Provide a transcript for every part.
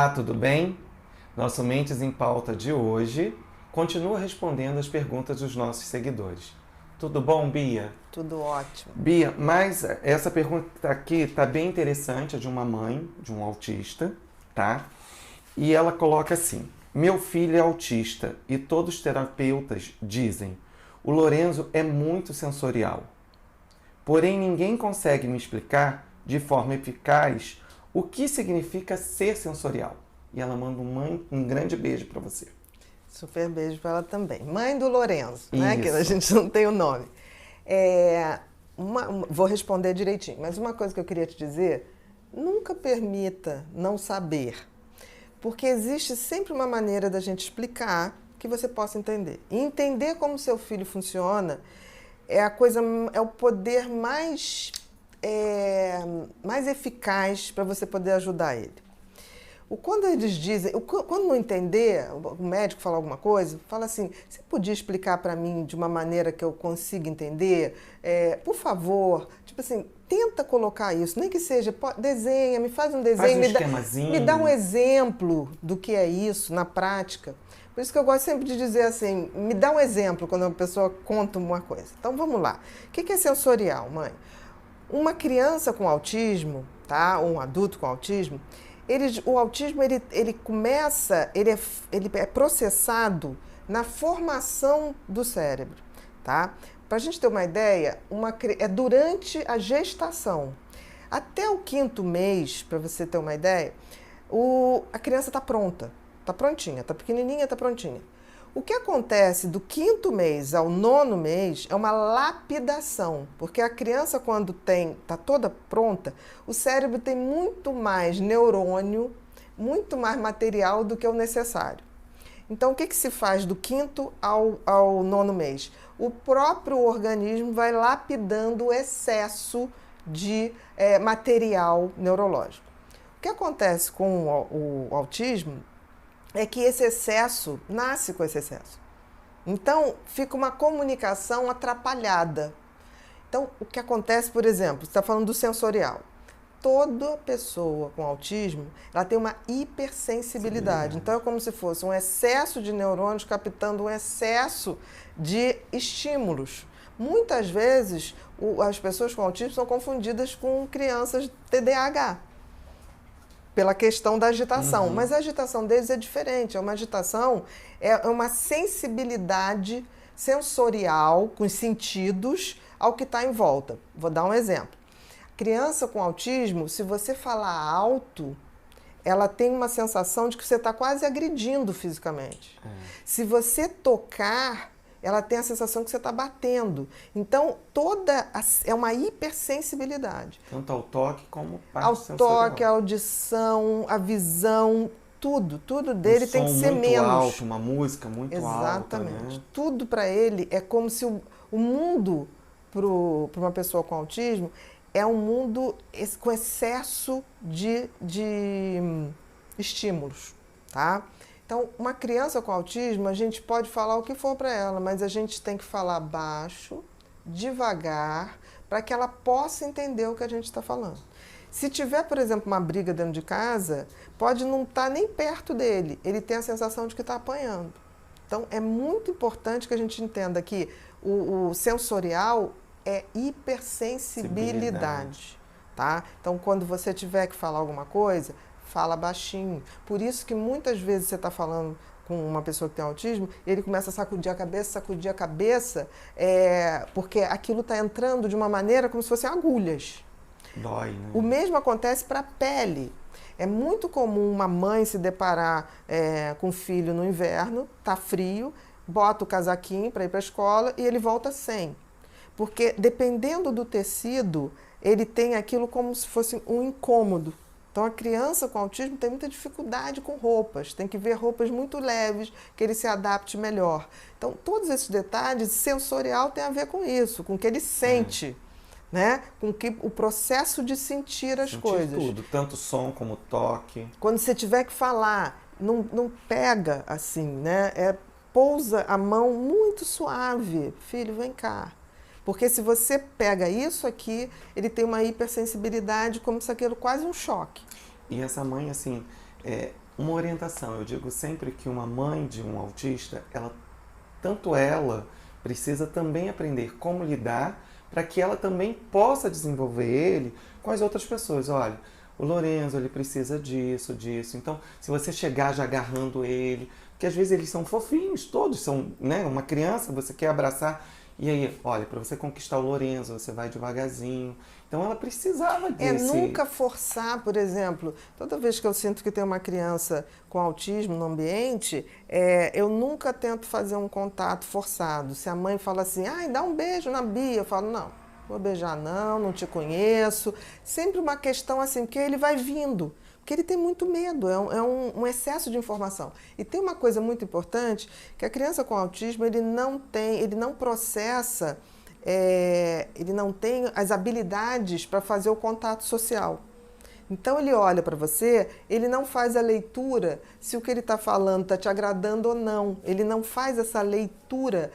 Olá, tudo bem? Nosso Mentes em Pauta de hoje continua respondendo as perguntas dos nossos seguidores. Tudo bom, Bia? Tudo ótimo. Bia, mas essa pergunta aqui está bem interessante, é de uma mãe, de um autista, tá? E ela coloca assim: meu filho é autista e todos os terapeutas dizem, o Lorenzo é muito sensorial. Porém, ninguém consegue me explicar de forma eficaz o que significa ser sensorial. E ela manda um grande beijo para você. Super beijo para ela também. Mãe do Lorenzo, né? Que a Isso. gente não tem o nome. Vou responder direitinho, mas uma coisa que eu queria te dizer, nunca permita não saber, porque existe sempre uma maneira da gente explicar que você possa entender. E entender como seu filho funciona é o poder mais eficaz para você poder ajudar ele. Quando eles dizem, quando não entender, o médico fala alguma coisa, fala assim, você podia explicar para mim de uma maneira que eu consiga entender? Por favor, tipo assim, tenta colocar isso, nem que seja, desenha, me faz um desenho, me dá um exemplo do que é isso na prática. Por isso que eu gosto sempre de dizer assim, me dá um exemplo quando uma pessoa conta uma coisa. Então vamos lá. O que é sensorial, mãe? Uma criança com autismo, tá? Ou um adulto com autismo, o autismo ele é processado na formação do cérebro, tá? Para a gente ter uma ideia, é durante a gestação. Até o 5º mês, para você ter uma ideia, a criança está pronta, está prontinha, está pequenininha, está prontinha. O que acontece do 5º mês ao 9º mês é uma lapidação, porque a criança, quando está toda pronta, o cérebro tem muito mais neurônio, muito mais material do que o necessário. Então, o que se faz do 5º ao 9º mês? O próprio organismo vai lapidando o excesso de material neurológico. O que acontece com o autismo é que esse excesso nasce com esse excesso. Então, fica uma comunicação atrapalhada. Então, o que acontece, por exemplo, você está falando do sensorial. Toda pessoa com autismo, ela tem uma hipersensibilidade. Então, é como se fosse um excesso de neurônios captando um excesso de estímulos. Muitas vezes, as pessoas com autismo são confundidas com crianças TDAH. Pela questão da agitação. Mas a agitação deles é diferente. É uma sensibilidade sensorial, com os sentidos, ao que está em volta. Vou dar um exemplo. Criança com autismo, se você falar alto, ela tem uma sensação de que você está quase agredindo fisicamente. Se você tocar, ela tem a sensação que você está batendo. Então, é uma hipersensibilidade. Tanto ao toque como parte ao sensorial. toque, a audição, a visão, tudo dele tem que ser muito menos. alto, uma música muito alta, Exatamente. né? Tudo para ele é como se o mundo, para uma pessoa com autismo, é um mundo com excesso de estímulos, tá? Então, uma criança com autismo, a gente pode falar o que for para ela, mas a gente tem que falar baixo, devagar, para que ela possa entender o que a gente está falando. Se tiver, por exemplo, uma briga dentro de casa, pode não estar nem perto dele, ele tem a sensação de que está apanhando. Então, é muito importante que a gente entenda que o sensorial é hipersensibilidade, tá? Então, quando você tiver que falar alguma coisa, fala baixinho. Por isso que muitas vezes você está falando com uma pessoa que tem autismo, ele começa a sacudir a cabeça, porque aquilo está entrando de uma maneira como se fossem agulhas. Dói, né? O mesmo acontece para a pele. É muito comum uma mãe se deparar com o filho no inverno, tá frio, bota o casaquinho para ir para a escola e ele volta sem. Porque dependendo do tecido, ele tem aquilo como se fosse um incômodo. Então, a criança com autismo tem muita dificuldade com roupas, tem que ver roupas muito leves, que ele se adapte melhor. Então, todos esses detalhes, sensorial tem a ver com isso, com o que ele sente, né? Com o processo de sentir as coisas. Tudo, tanto som como toque. Quando você tiver que falar, não pega assim, né? Pousa a mão muito suave. Filho, vem cá. Porque se você pega isso aqui, ele tem uma hipersensibilidade, como se aquilo quase um choque. E essa mãe, assim, Uma orientação, eu digo sempre que uma mãe de um autista, tanto ela precisa também aprender como lidar para que ela também possa desenvolver ele com as outras pessoas. Olha, o Lorenzo, ele precisa disso, disso. Então, se você chegar já agarrando ele, porque às vezes eles são fofinhos, todos são, né? Uma criança, você quer abraçar, e aí, olha, para você conquistar o Lorenzo, você vai devagarzinho. Então ela precisava desse... nunca forçar, por exemplo, toda vez que eu sinto que tem uma criança com autismo no ambiente, eu nunca tento fazer um contato forçado. Se a mãe fala assim, ai, dá um beijo na Bia, eu falo, não, vou beijar não te conheço. Sempre uma questão assim, porque ele vai vindo. Porque ele tem muito medo, é um excesso de informação. E tem uma coisa muito importante, que a criança com autismo, ele não processa, ele não tem as habilidades para fazer o contato social. Então ele olha para você, ele não faz a leitura se o que ele está falando está te agradando ou não. Ele não faz essa leitura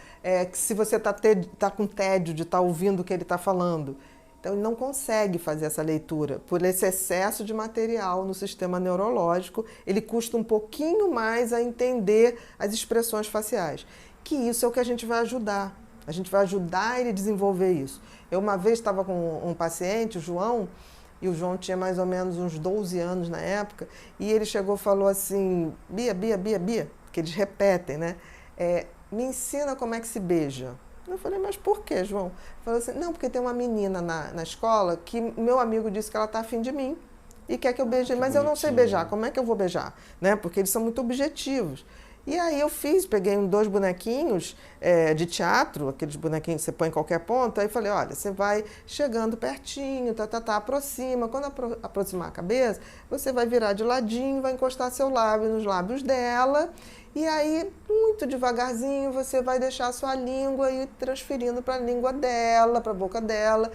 se você tá com tédio de estar ouvindo o que ele está falando. Então, ele não consegue fazer essa leitura. Por esse excesso de material no sistema neurológico, ele custa um pouquinho mais a entender as expressões faciais. Que isso é o que a gente vai ajudar. A gente vai ajudar ele a desenvolver isso. Eu uma vez estava com um paciente, o João, e o João tinha mais ou menos uns 12 anos na época, e ele chegou e falou assim, Bia, que eles repetem, né? Me ensina como é que se beija. Eu falei, mas por quê, João? Ele falou assim, não, porque tem uma menina na escola que meu amigo disse que ela está afim de mim e quer que eu beije, mas eu não sei beijar, como é que eu vou beijar? Né? Porque eles são muito objetivos. E aí eu peguei 2 bonequinhos de teatro, aqueles bonequinhos que você põe em qualquer ponto, aí falei, olha, você vai chegando pertinho, aproxima, quando aproximar a cabeça, você vai virar de ladinho, vai encostar seu lábio nos lábios dela, e aí, muito devagarzinho, você vai deixar a sua língua ir transferindo para a língua dela, para a boca dela.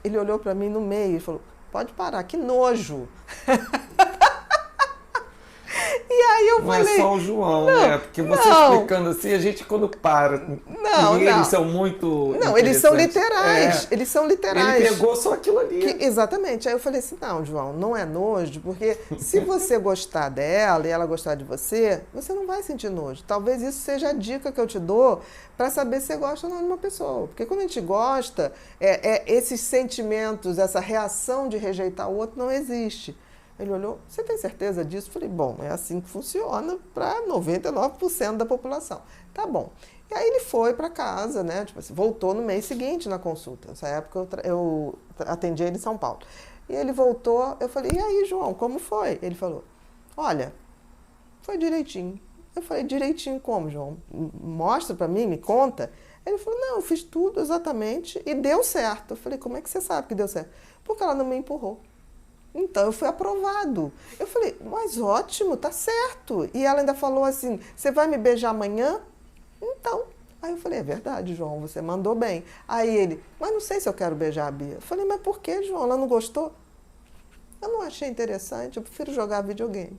Ele olhou para mim no meio e falou, pode parar, que nojo. E aí eu falei... Não é só o João, né? Porque você explicando assim, a gente quando para... Eles são muito... Não, eles são literais. Eles são literais. Ele pegou só aquilo ali. Exatamente. Aí eu falei assim, não, João, não é nojo, porque se você gostar dela e ela gostar de você, você não vai sentir nojo. Talvez isso seja a dica que eu te dou para saber se você gosta ou não de uma pessoa. Porque quando a gente gosta, esses sentimentos, essa reação de rejeitar o outro não existe. Ele olhou, você tem certeza disso? Eu falei, bom, é assim que funciona para 99% da população. Tá bom. E aí ele foi para casa, né? Tipo assim, voltou no mês seguinte na consulta. Nessa época eu atendi ele em São Paulo. E ele voltou, eu falei, e aí, João, como foi? Ele falou, olha, foi direitinho. Eu falei, direitinho como, João? Mostra para mim, me conta. Ele falou, não, eu fiz tudo exatamente e deu certo. Eu falei, como é que você sabe que deu certo? Porque ela não me empurrou. Então, eu fui aprovado. Eu falei, mas ótimo, tá certo. E ela ainda falou assim, você vai me beijar amanhã? Então. Aí eu falei, é verdade, João, você mandou bem. Aí ele, mas não sei se eu quero beijar a Bia. Eu falei, mas por que, João? Ela não gostou? Eu não achei interessante, eu prefiro jogar videogame.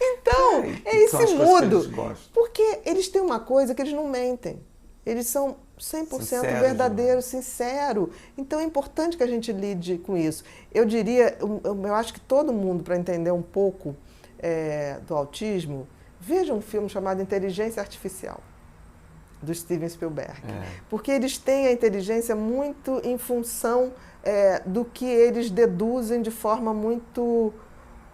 Então, é esse mudo. Porque eles têm uma coisa que eles não mentem. Eles são 100% verdadeiro, sincero. Então é importante que a gente lide com isso. Eu diria, eu acho que todo mundo, para entender um pouco do autismo, veja um filme chamado Inteligência Artificial, do Steven Spielberg. Porque eles têm a inteligência muito em função do que eles deduzem de forma muito...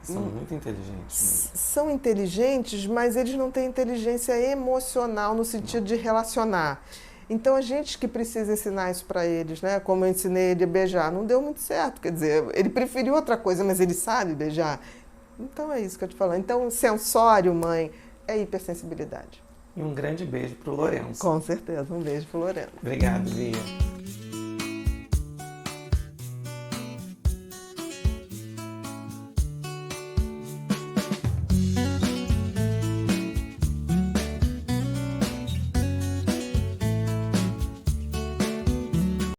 São muito inteligentes. São inteligentes, mas eles não têm inteligência emocional no sentido de relacionar. Então, a gente que precisa ensinar isso para eles, né? Como eu ensinei ele a beijar, não deu muito certo. Quer dizer, ele preferiu outra coisa, mas ele sabe beijar. Então, é isso que eu te falo. Então, sensório, mãe, é hipersensibilidade. E um grande beijo pro Lorenzo. Com certeza, um beijo pro Lorenzo. Obrigado, Bia.